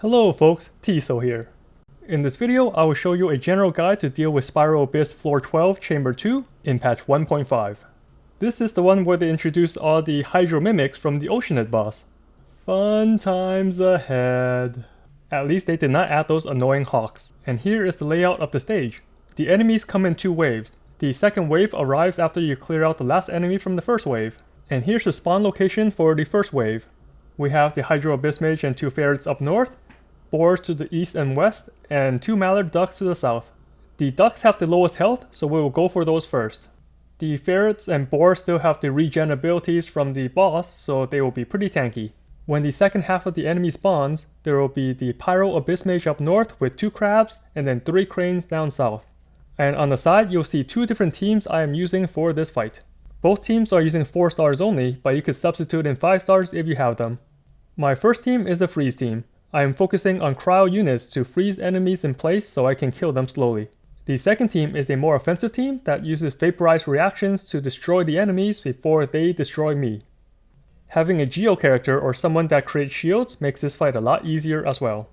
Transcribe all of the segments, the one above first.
Hello folks, Tiso here. In this video, I will show you a general guide to deal with Spiral Abyss Floor 12 Chamber 2 in patch 1.5. This is the one where they introduced all the Hydro Mimics from the Oceanid boss. Fun times ahead. At least they did not add those annoying hawks. And here is the layout of the stage. The enemies come in two waves. The second wave arrives after you clear out the last enemy from the first wave. And here's the spawn location for the first wave. We have the Hydro Abyss Mage and two ferrets up north, boars to the east and west, and two mallard ducks to the south. The ducks have the lowest health, so we will go for those first. The ferrets and boars still have the regen abilities from the boss, so they will be pretty tanky. When the second half of the enemy spawns, there will be the Pyro Abyss Mage up north with two crabs and then three cranes down south. And on the side, you'll see two different teams I am using for this fight. Both teams are using 4 stars only, but you could substitute in 5 stars if you have them. My first team is a freeze team. I am focusing on cryo units to freeze enemies in place so I can kill them slowly. The second team is a more offensive team that uses Vaporize reactions to destroy the enemies before they destroy me. Having a Geo character or someone that creates shields makes this fight a lot easier as well.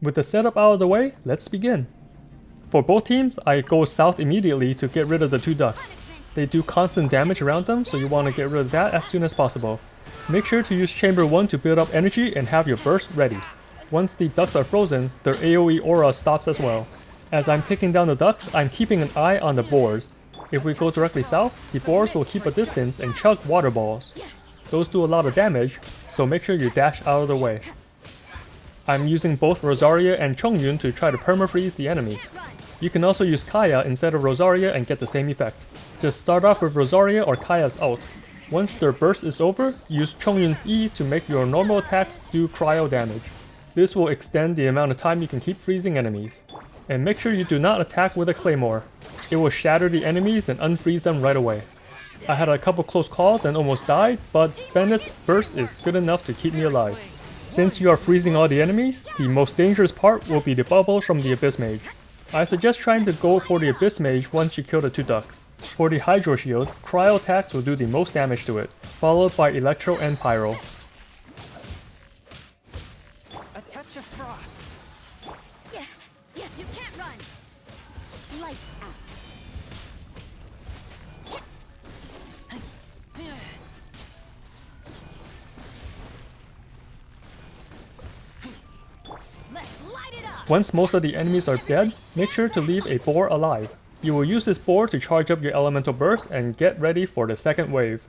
With the setup out of the way, let's begin. For both teams, I go south immediately to get rid of the two ducks. They do constant damage around them, so you want to get rid of that as soon as possible. Make sure to use Chamber 1 to build up energy and have your burst ready. Once the ducks are frozen, their AoE aura stops as well. As I'm taking down the ducks, I'm keeping an eye on the boars. If we go directly south, the boars will keep a distance and chug water balls. Those do a lot of damage, so make sure you dash out of the way. I'm using both Rosaria and Chongyun to try to permafreeze the enemy. You can also use Kaya instead of Rosaria and get the same effect. Just start off with Rosaria or Kaya's ult. Once their burst is over, use Chongyun's E to make your normal attacks do cryo damage. This will extend the amount of time you can keep freezing enemies. And make sure you do not attack with a claymore. It will shatter the enemies and unfreeze them right away. I had a couple close calls and almost died, but Bennett's burst is good enough to keep me alive. Since you are freezing all the enemies, the most dangerous part will be the bubbles from the Abyss Mage. I suggest trying to go for the Abyss Mage once you kill the two ducks. For the Hydro Shield, Cryo attacks will do the most damage to it, followed by Electro and Pyro. A touch of frost. Yeah, you can't run. Lights out. Let's light it up. Once most of the enemies are dead, make sure to leave a boar alive. You will use this boar to charge up your elemental burst and get ready for the second wave.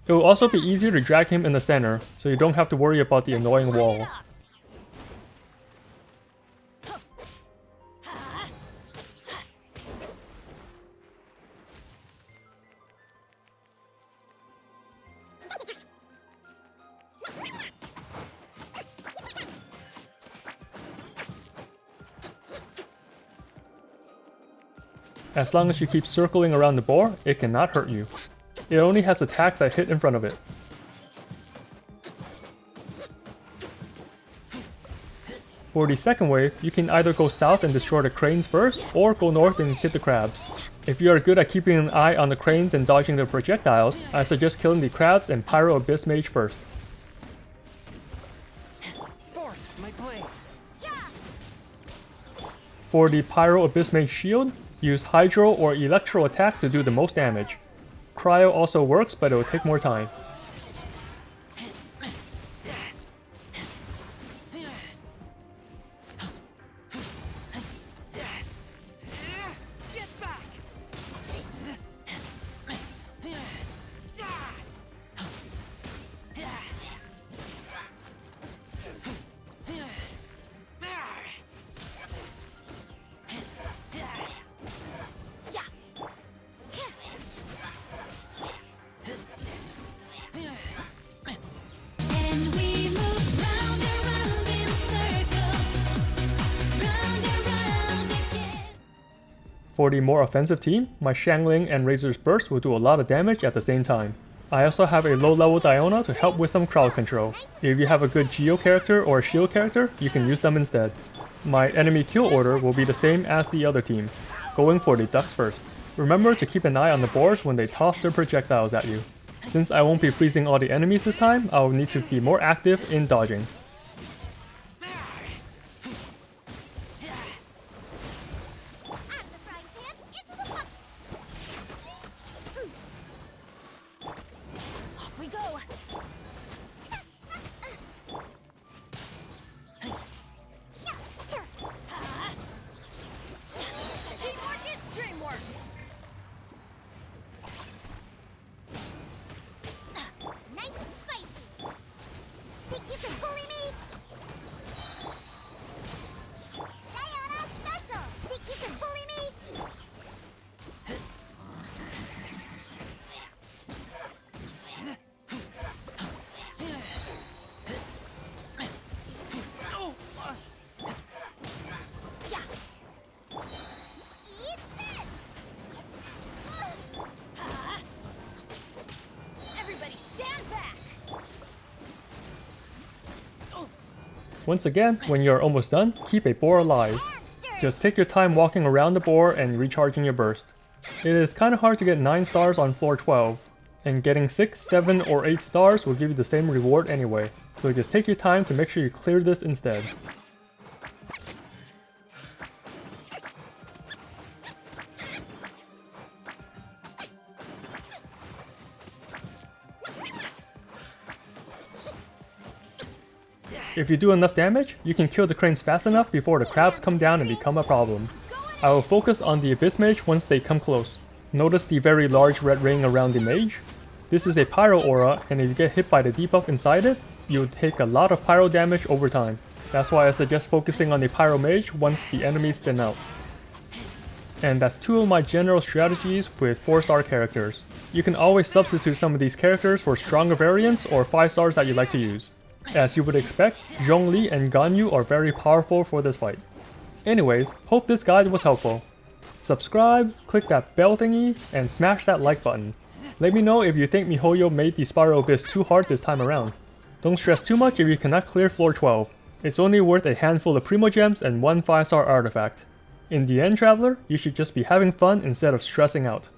It will also be easier to drag him in the center, so you don't have to worry about the annoying wall. As long as you keep circling around the boar, it cannot hurt you. It only has attacks that hit in front of it. For the second wave, you can either go south and destroy the cranes first, or go north and hit the crabs. If you are good at keeping an eye on the cranes and dodging their projectiles, I suggest killing the crabs and Pyro Abyss Mage first. Forth, my blade. For the Pyro Abyss Mage shield, use Hydro or Electro attacks to do the most damage. Cryo also works, but it will take more time. Get back. And we move round and round in a circle. Round and round again. For the more offensive team, my Shangling and Razor's Burst will do a lot of damage at the same time. I also have a low level Diona to help with some crowd control. If you have a good Geo character or a shield character, you can use them instead. My enemy kill order will be the same as the other team, going for the ducks first. Remember to keep an eye on the boars when they toss their projectiles at you. Since I won't be freezing all the enemies this time, I'll need to be more active in dodging. Off we go. Teamwork is dreamwork. Nice and spicy. Think you can bully me? Diana special. Think you can bully me? Eat this! Everybody stand back! Once again, when you're almost done, keep a boar alive. Just take your time walking around the boar and recharging your burst. It is kinda hard to get 9 stars on floor 12, and getting 6, 7, or 8 stars will give you the same reward anyway, so just take your time to make sure you clear this instead. If you do enough damage, you can kill the cranes fast enough before the crabs come down and become a problem. I will focus on the Abyss Mage once they come close. Notice the very large red ring around the mage? This is a Pyro aura, and if you get hit by the debuff inside it, you'll take a lot of Pyro damage over time. That's why I suggest focusing on the Pyro Mage once the enemies thin out. And that's 2 of my general strategies with 4-star characters. You can always substitute some of these characters for stronger variants or 5 stars that you like to use. As you would expect, Zhongli and Ganyu are very powerful for this fight. Anyways, hope this guide was helpful. Subscribe, click that bell thingy, and smash that like button. Let me know if you think MiHoYo made the Spiral Abyss too hard this time around. Don't stress too much if you cannot clear floor 12. It's only worth a handful of Primo Gems and 1 5-star artifact. In the end, Traveler, you should just be having fun instead of stressing out.